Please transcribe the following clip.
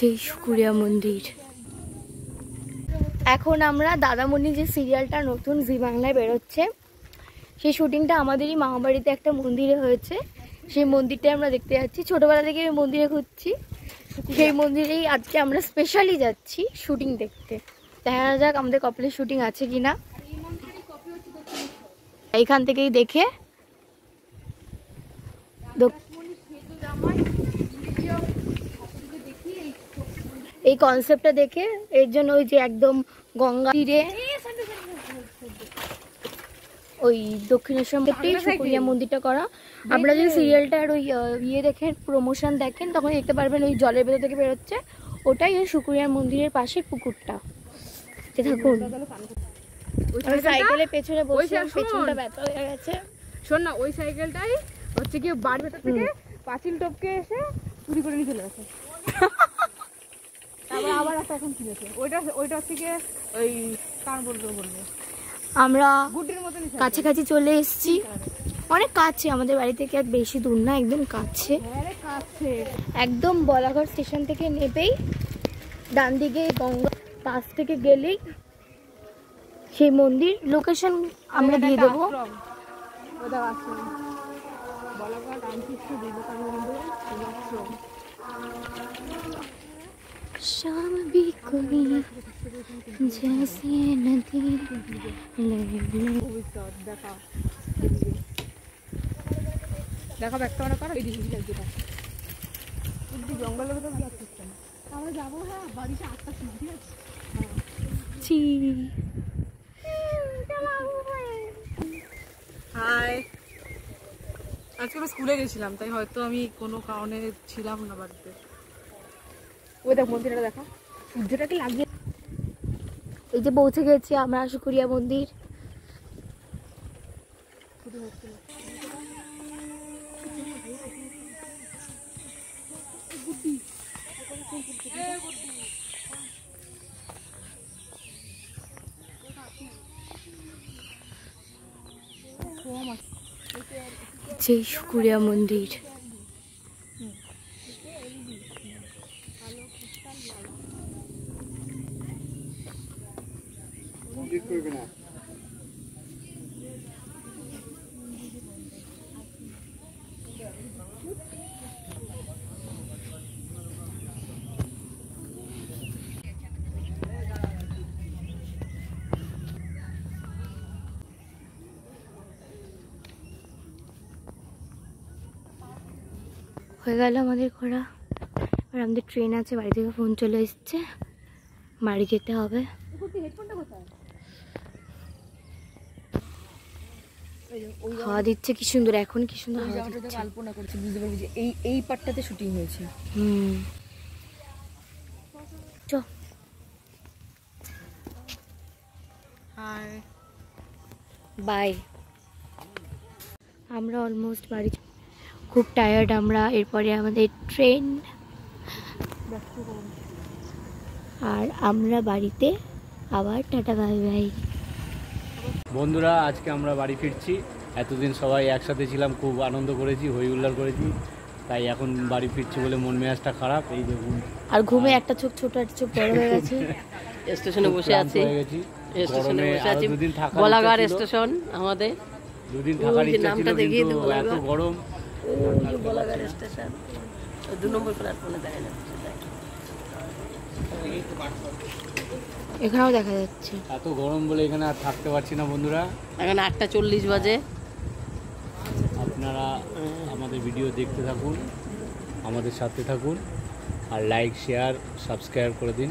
সেই শুকুরিয়া মন্দির। এখন আমরা দাদামণি যে সিরিয়ালটা নতুন জি বাংলায় বেরোচ্ছে, সেই শুটিংটা আমাদেরই মামাবাড়িতে একটা মন্দিরে হয়েছে। সেই মন্দিরটা আমরা দেখতে যাচ্ছি, ছোটবেলা থেকে এই মন্দিরে ঘুরছি। সেই মন্দিরেই আজকে আমরা স্পেশালি যাচ্ছি শুটিং দেখতে। দেখা যাক আমাদের কপালের শুটিং আছে কিনা। এইখান থেকেই দেখে এই কনসেপ্টটা দেখে, এর জন্য ওই যে একদম গঙ্গা তীরে ওই দক্ষিণেশ্বর শুকুরিয়া মন্দিরটা করা। আপনারা যদি সিরিয়ালটার ওই ইয়ে দেখেন, প্রমোশন দেখেন, তখন দেখতে পারবেন ওই জলের ভেতর থেকে বেরোচ্ছে, ওটাই ওই শুকুরিয়া মন্দিরের পাশে পুকুরটা। দেখুন সাইকেলের পেছনে বসে, পেছনটা ব্যথা হয়ে গেছে। শোন না, ওই সাইকেলটাই হচ্ছে কি বাড়ির ভেতর থেকে পাঁচিল টপকে এসে চুরি করে নিয়ে চলে গেছে। তারপর আবার একটা এখন কিনেছে, ওইটা হচ্ছে কি ওই কার বলবো আমরা কাছাকাছি চলে এসেছি, অনেক কাছে আমাদের বাড়ি থেকে, আর বেশি দূর না, একদম কাছে। একদম বলাঘর স্টেশন থেকে নেবেই ডান দিকে গঙ্গা পাশ থেকে গেলেই সেই মন্দির। লোকেশন আমরা দিয়ে দেবো। शाम भी कोई जैसे नदी দেখা একটা করা এই জঙ্গলের ভেতর আমরা যাবো। হ্যাঁ, বাড়িতে 8টার সময়, ঠিক আছে? হাই, আজকে আমি স্কুলে গেছিলাম, তাই হয়তো আমি কোনো কারণে ছিলাম না বাড়িতে। ওই দেখ মন্দিরটা, দেখা সূর্যটা কি লাগছে। এই যে পৌঁছে গেছি আমরা শুকুরিয়া মন্দির। যে শুকুরিয়া মন্দির, হয়ে গেল আমাদের ঘোরা। আর আমাদের ট্রেন আছে, বাড়ি থেকে ফোন চলে এসছে, বাড়ি যেতে হবে। হাওয়া দিচ্ছে কি সুন্দর, এখন কি সুন্দর কল্পনা করছি, বুঝতে পারবি যে এই পার্টটাতে শুটিং হয়েছে। চ হাই বাই। আমরা অলমোস্ট বাড়ি, খুব টায়ার্ড আমরা। এরপরে আমাদের ট্রেন, আর আমরা বাড়িতে আবার টাটা বাই বাই। বন্ধুরা, আজকে আমরা বাড়ি ফিরছি। এতদিন সবাই একসাথে ছিলাম, খুব আনন্দ করেছি, হই হুল্লাড় করেছি, তাই এখন বাড়ি ফিরছি বলে মন মেজাজটা খারাপ। এই দেখুন, আর ঘুমে একটা চোখ ছোট, একটা চোখ বড় হয়ে গেছে। স্টেশনে বসে আছি, স্টেশনে বসে আছি, বলাগার স্টেশন। আমাদের দুদিন থাকার ইচ্ছা ছিল, কিন্তু এত গরম। বলাগার স্টেশন 2 নম্বর প্ল্যাটফর্মে দেখা যাচ্ছে, এখানেও দেখা যাচ্ছে। এত গরম বলে এখানে আর থাকতে পারছি না বন্ধুরা। এখন 8:40 বাজে। আপনারা আমাদের ভিডিও দেখতে থাকুন, আমাদের সাথে থাকুন, আর লাইক, শেয়ার, সাবস্ক্রাইব করে দিন।